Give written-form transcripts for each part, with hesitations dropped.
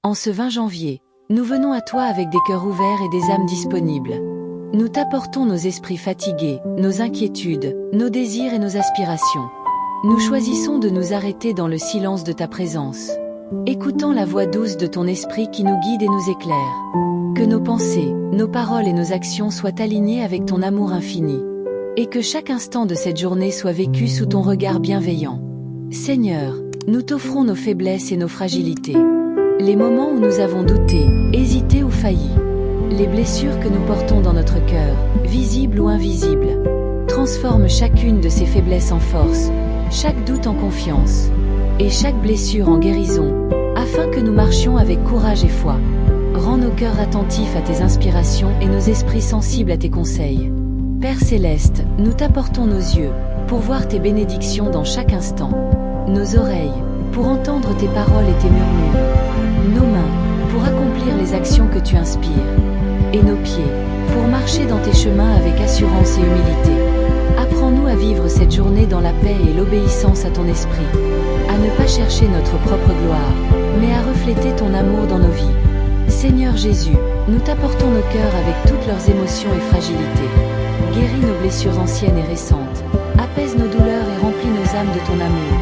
En ce 20 janvier, nous venons à toi avec des cœurs ouverts et des âmes disponibles. Nous t'apportons nos esprits fatigués, nos inquiétudes, nos désirs et nos aspirations. Nous choisissons de nous arrêter dans le silence de ta présence, écoutant la voix douce de ton esprit qui nous guide et nous éclaire. Que nos pensées, nos paroles et nos actions soient alignées avec ton amour infini, et que chaque instant de cette journée soit vécu sous ton regard bienveillant. Seigneur, nous t'offrons nos faiblesses et nos fragilités, les moments où nous avons douté, hésité ou failli, les blessures que nous portons dans notre cœur, visibles ou invisibles. Transforme chacune de ces faiblesses en force, chaque doute en confiance, et chaque blessure en guérison, afin que nous marchions avec courage et foi. Rends nos cœurs attentifs à tes inspirations et nos esprits sensibles à tes conseils. Père Céleste, nous t'apportons nos yeux, pour voir tes bénédictions dans chaque instant, nos oreilles, pour entendre tes paroles et tes murmures, nos mains, pour accomplir les actions que tu inspires, et nos pieds, pour marcher dans tes chemins avec assurance et humilité. Apprends-nous à vivre cette journée dans la paix et l'obéissance à ton esprit, à ne pas chercher notre propre gloire, mais à refléter ton amour dans nos vies. Seigneur Jésus, nous t'apportons nos cœurs avec toutes leurs émotions et fragilités. Guéris nos blessures anciennes et récentes, apaise nos douleurs et remplis nos âmes de ton amour.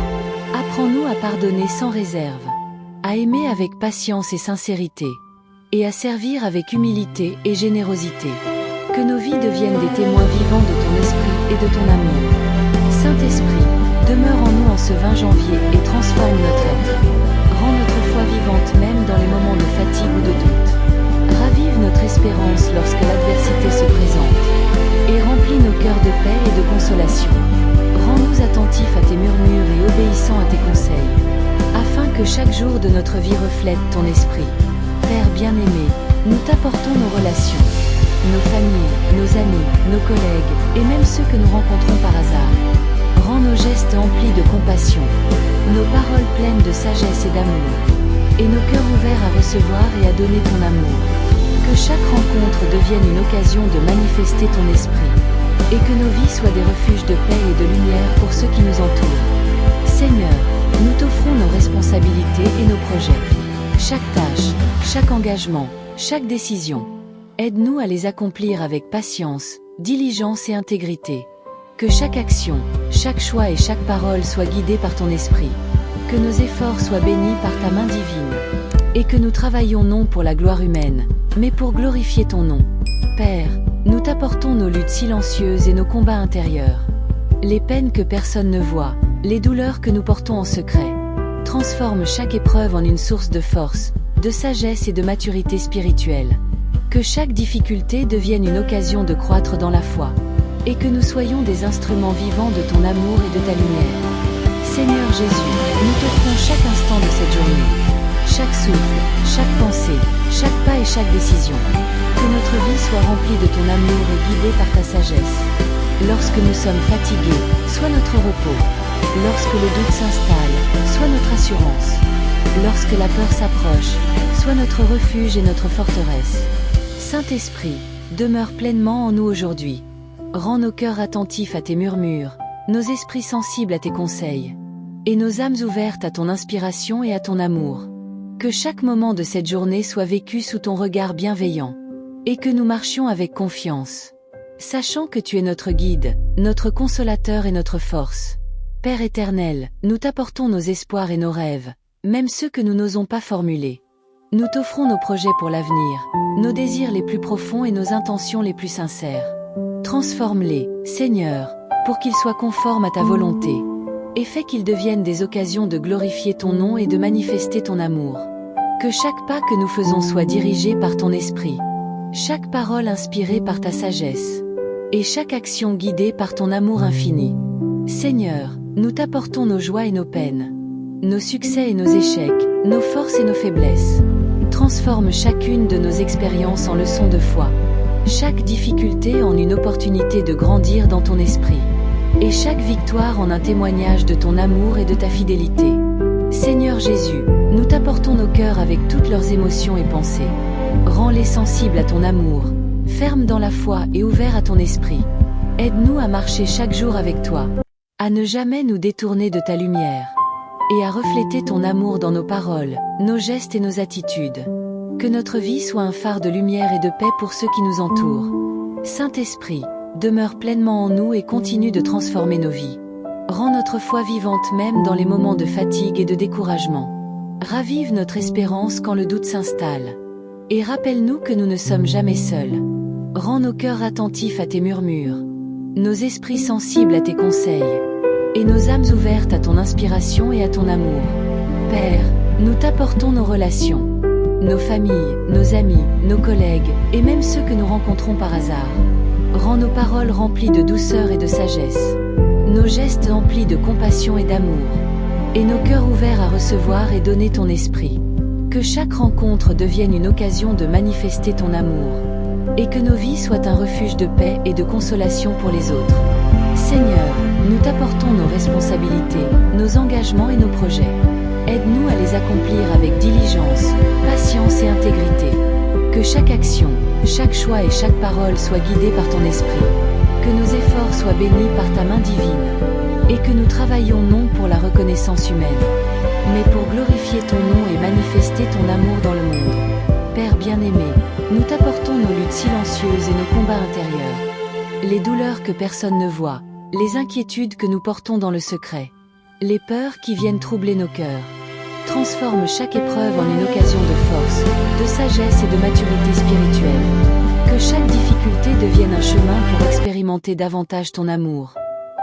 Apprends-nous à pardonner sans réserve, à aimer avec patience et sincérité, et à servir avec humilité et générosité. Que nos vies deviennent des témoins vivants de ton esprit et de ton amour. Saint-Esprit, demeure en nous en ce 20 janvier et transforme notre être. Rends notre foi vivante même dans les moments de fatigue ou de doute. Ravive notre espérance lorsque l'adversité se présente, et remplis nos cœurs de paix et de consolation. Rends-nous attentifs à tes murmures et obéissants à tes conseils, afin que chaque jour de notre vie reflète ton esprit. Père bien-aimé, nous t'apportons nos relations, nos familles, nos amis, nos collègues, et même ceux que nous rencontrons par hasard. Rends nos gestes emplis de compassion, nos paroles pleines de sagesse et d'amour, et nos cœurs ouverts à recevoir et à donner ton amour. Que chaque rencontre devienne une occasion de manifester ton esprit, et que nos vies soient des refuges de paix et de lumière pour ceux qui nous entourent. Seigneur, nous t'offrons nos responsabilités et nos projets. Chaque tâche, chaque engagement, chaque décision. Aide-nous à les accomplir avec patience, diligence et intégrité. Que chaque action, chaque choix et chaque parole soient guidés par ton esprit. Que nos efforts soient bénis par ta main divine. Et que nous travaillions non pour la gloire humaine, mais pour glorifier ton nom. Père, nous t'apportons nos luttes silencieuses et nos combats intérieurs. Les peines que personne ne voit, les douleurs que nous portons en secret. Transforme chaque épreuve en une source de force, de sagesse et de maturité spirituelle. Que chaque difficulté devienne une occasion de croître dans la foi, et que nous soyons des instruments vivants de ton amour et de ta lumière. Seigneur Jésus, nous t'offrons chaque instant de cette journée, chaque souffle, chaque pensée, chaque pas et chaque décision. Que notre vie soit remplie de ton amour et guidée par ta sagesse. Lorsque nous sommes fatigués, sois notre repos. Lorsque le doute s'installe, sois notre assurance. Lorsque la peur s'approche, sois notre refuge et notre forteresse. Saint-Esprit, demeure pleinement en nous aujourd'hui. Rends nos cœurs attentifs à tes murmures, nos esprits sensibles à tes conseils, et nos âmes ouvertes à ton inspiration et à ton amour. Que chaque moment de cette journée soit vécu sous ton regard bienveillant, et que nous marchions avec confiance, sachant que tu es notre guide, notre consolateur et notre force. Père éternel, nous t'apportons nos espoirs et nos rêves, même ceux que nous n'osons pas formuler. Nous t'offrons nos projets pour l'avenir, nos désirs les plus profonds et nos intentions les plus sincères. Transforme-les, Seigneur, pour qu'ils soient conformes à ta volonté, et fais qu'ils deviennent des occasions de glorifier ton nom et de manifester ton amour. Que chaque pas que nous faisons soit dirigé par ton esprit, chaque parole inspirée par ta sagesse, et chaque action guidée par ton amour infini. Seigneur, nous t'apportons nos joies et nos peines, nos succès et nos échecs, nos forces et nos faiblesses. Transforme chacune de nos expériences en leçons de foi, chaque difficulté en une opportunité de grandir dans ton esprit, et chaque victoire en un témoignage de ton amour et de ta fidélité. Seigneur Jésus, nous t'apportons nos cœurs avec toutes leurs émotions et pensées. Rends-les sensibles à ton amour, fermes dans la foi et ouverts à ton esprit. Aide-nous à marcher chaque jour avec toi, à ne jamais nous détourner de ta lumière. et à refléter ton amour dans nos paroles, nos gestes et nos attitudes. Que notre vie soit un phare de lumière et de paix pour ceux qui nous entourent. Saint-Esprit, demeure pleinement en nous et continue de transformer nos vies. Rends notre foi vivante même dans les moments de fatigue et de découragement. Ravive notre espérance quand le doute s'installe. Et rappelle-nous que nous ne sommes jamais seuls. Rends nos cœurs attentifs à tes murmures, nos esprits sensibles à tes conseils, et nos âmes ouvertes à ton inspiration et à ton amour. Père, nous t'apportons nos relations, nos familles, nos amis, nos collègues, et même ceux que nous rencontrons par hasard. Rends nos paroles remplies de douceur et de sagesse, nos gestes emplis de compassion et d'amour, et nos cœurs ouverts à recevoir et donner ton esprit. Que chaque rencontre devienne une occasion de manifester ton amour, et que nos vies soient un refuge de paix et de consolation pour les autres. Seigneur, nous t'apportons nos responsabilités, nos engagements et nos projets. Aide-nous à les accomplir avec diligence, patience et intégrité. Que chaque action, chaque choix et chaque parole soient guidés par ton esprit. Que nos efforts soient bénis par ta main divine. Et que nous travaillions non pour la reconnaissance humaine, mais pour glorifier ton nom et manifester ton amour dans le monde. Père bien-aimé, nous t'apportons nos luttes silencieuses et nos combats intérieurs. Les douleurs que personne ne voit, les inquiétudes que nous portons dans le secret, les peurs qui viennent troubler nos cœurs. Transforme chaque épreuve en une occasion de force, de sagesse et de maturité spirituelle. Que chaque difficulté devienne un chemin pour expérimenter davantage ton amour.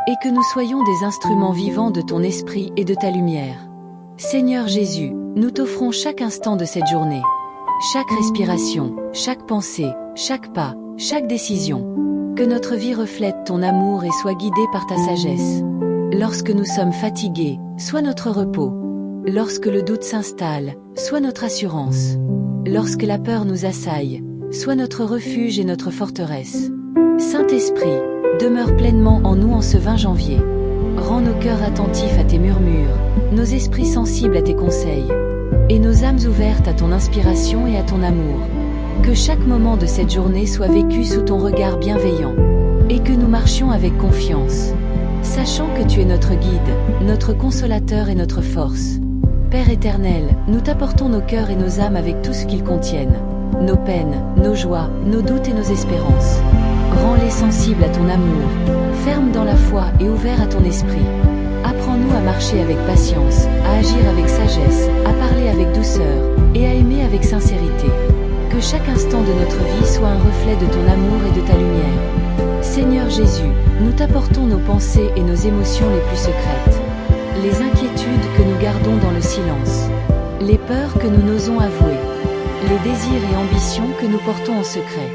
Et que nous soyons des instruments vivants de ton esprit et de ta lumière. Seigneur Jésus, nous t'offrons chaque instant de cette journée. Chaque respiration, chaque pensée, chaque pas, chaque décision. Que notre vie reflète ton amour et soit guidée par ta sagesse. Lorsque nous sommes fatigués, sois notre repos. Lorsque le doute s'installe, sois notre assurance. Lorsque la peur nous assaille, sois notre refuge et notre forteresse. Saint-Esprit, demeure pleinement en nous en ce 20 janvier. Rends nos cœurs attentifs à tes murmures, nos esprits sensibles à tes conseils, et nos âmes ouvertes à ton inspiration et à ton amour. Que chaque moment de cette journée soit vécu sous ton regard bienveillant, et que nous marchions avec confiance, sachant que tu es notre guide, notre consolateur et notre force. Père éternel, nous t'apportons nos cœurs et nos âmes avec tout ce qu'ils contiennent, nos peines, nos joies, nos doutes et nos espérances. Rends-les sensibles à ton amour, fermes dans la foi et ouverts à ton esprit. Apprends-nous à marcher avec patience, à agir avec sagesse, à parler avec douceur, et à aimer avec sincérité. Que chaque instant de notre vie soit un reflet de ton amour et de ta lumière. Seigneur Jésus, nous t'apportons nos pensées et nos émotions les plus secrètes. Les inquiétudes que nous gardons dans le silence. Les peurs que nous n'osons avouer. Les désirs et ambitions que nous portons en secret.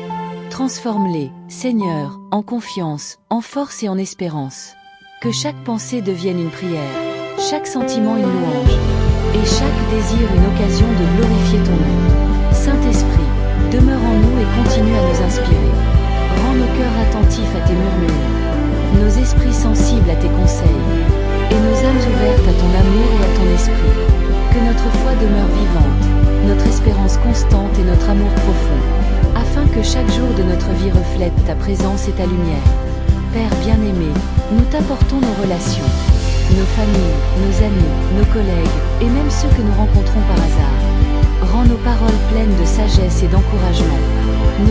Transforme-les, Seigneur, en confiance, en force et en espérance. Que chaque pensée devienne une prière, chaque sentiment une louange, et chaque désir une occasion de glorifier ton nom. Saint-Esprit, demeure en nous et continue à nous inspirer. Rends nos cœurs attentifs à tes murmures, nos esprits sensibles à tes conseils, et nos âmes ouvertes à ton amour et à ton esprit. Que notre foi demeure vivante, notre espérance constante et notre amour profond, afin que chaque jour de notre vie reflète ta présence et ta lumière. Père bien-aimé, nous t'apportons nos relations, nos familles, nos amis, nos collègues, et même ceux que nous rencontrons par hasard. Rends nos paroles pleines de sagesse et d'encouragement,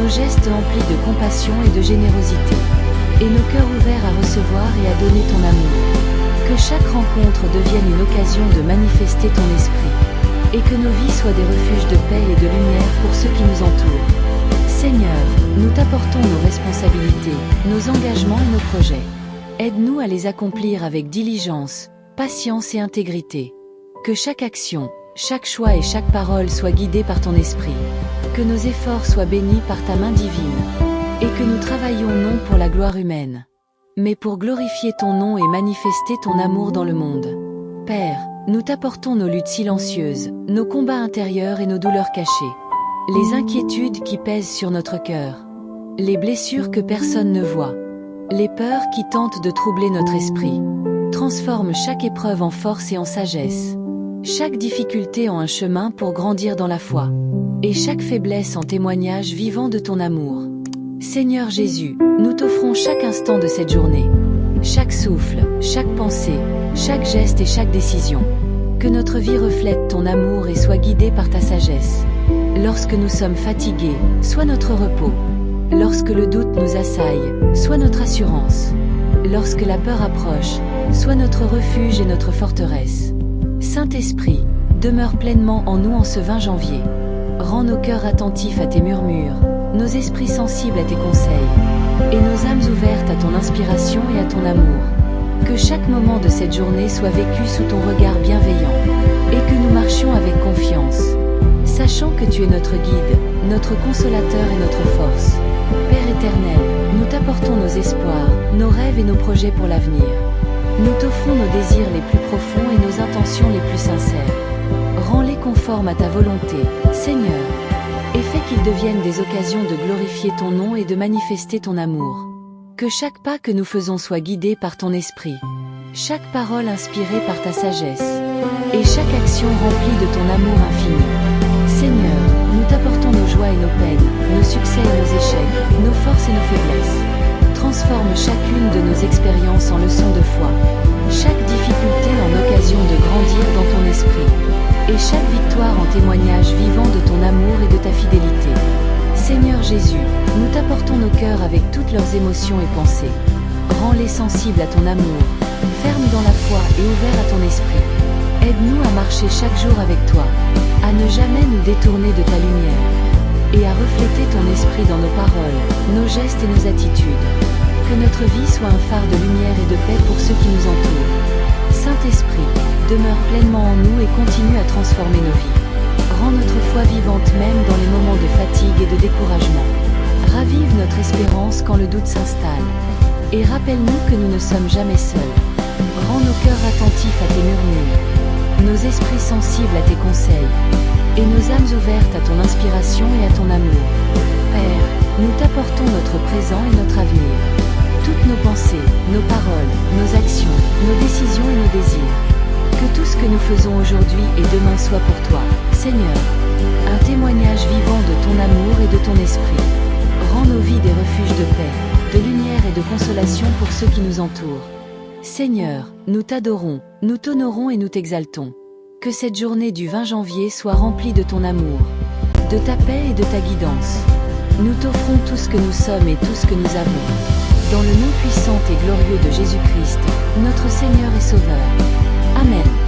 nos gestes emplis de compassion et de générosité, et nos cœurs ouverts à recevoir et à donner ton amour. Que chaque rencontre devienne une occasion de manifester ton esprit, et que nos vies soient des refuges de paix et de lumière pour ceux qui nous entourent. Seigneur, nous t'apportons nos responsabilités, nos engagements et nos projets. Aide-nous à les accomplir avec diligence, patience et intégrité. Que chaque action, chaque choix et chaque parole soient guidés par ton esprit. Que nos efforts soient bénis par ta main divine. Et que nous travaillions non pour la gloire humaine, mais pour glorifier ton nom et manifester ton amour dans le monde. Père, nous t'apportons nos luttes silencieuses, nos combats intérieurs et nos douleurs cachées. Les inquiétudes qui pèsent sur notre cœur, les blessures que personne ne voit, les peurs qui tentent de troubler notre esprit. Transforme chaque épreuve en force et en sagesse, chaque difficulté en un chemin pour grandir dans la foi, et chaque faiblesse en témoignage vivant de ton amour. Seigneur Jésus, nous t'offrons chaque instant de cette journée, chaque souffle, chaque pensée, chaque geste et chaque décision. Que notre vie reflète ton amour et soit guidée par ta sagesse. Lorsque nous sommes fatigués, sois notre repos. Lorsque le doute nous assaille, sois notre assurance. Lorsque la peur approche, sois notre refuge et notre forteresse. Saint-Esprit, demeure pleinement en nous en ce 20 janvier. Rends nos cœurs attentifs à tes murmures, nos esprits sensibles à tes conseils, et nos âmes ouvertes à ton inspiration et à ton amour. Que chaque moment de cette journée soit vécu sous ton regard bienveillant, et que nous marchions avec confiance, sachant que tu es notre guide, notre consolateur et notre force. Père éternel, nous t'apportons nos espoirs, nos rêves et nos projets pour l'avenir. Nous t'offrons nos désirs les plus profonds et nos intentions les plus sincères. Rends-les conformes à ta volonté, Seigneur, et fais qu'ils deviennent des occasions de glorifier ton nom et de manifester ton amour. Que chaque pas que nous faisons soit guidé par ton esprit, chaque parole inspirée par ta sagesse, et chaque action remplie de ton amour infini. Seigneur, nous t'apportons nos joies et nos peines, nos succès et nos échecs, nos forces et nos faiblesses. Transforme chacune de nos expériences en leçons de foi, chaque difficulté en occasion de grandir dans ton esprit, et chaque victoire en témoignage vivant de ton amour et de ta fidélité. Seigneur Jésus, nous t'apportons nos cœurs avec toutes leurs émotions et pensées. Rends-les sensibles à ton amour, fermes dans la foi et ouverts à ton esprit. Aide-nous à marcher chaque jour avec toi, à ne jamais nous détourner de ta lumière, et à refléter ton esprit dans nos paroles, nos gestes et nos attitudes. Que notre vie soit un phare de lumière et de paix pour ceux qui nous entourent. Saint-Esprit, demeure pleinement en nous et continue à transformer nos vies. Rends notre foi vivante même dans les moments de fatigue et de découragement. Ravive notre espérance quand le doute s'installe. Et rappelle-nous que nous ne sommes jamais seuls. Rends nos cœurs attentifs à tes murmures, nos esprits sensibles à tes conseils, et nos âmes ouvertes à ton inspiration et à ton amour. Père, nous t'apportons notre présent et notre avenir. Toutes nos pensées, nos paroles, nos actions, nos décisions et nos désirs. Que tout ce que nous faisons aujourd'hui et demain soit pour toi, Seigneur, un témoignage vivant de ton amour et de ton esprit. Rends nos vies des refuges de paix, de lumière et de consolation pour ceux qui nous entourent. Seigneur, nous t'adorons, nous t'honorons et nous t'exaltons. Que cette journée du 20 janvier soit remplie de ton amour, de ta paix et de ta guidance. Nous t'offrons tout ce que nous sommes et tout ce que nous avons. Dans le nom puissant et glorieux de Jésus-Christ, notre Seigneur et Sauveur. Amen.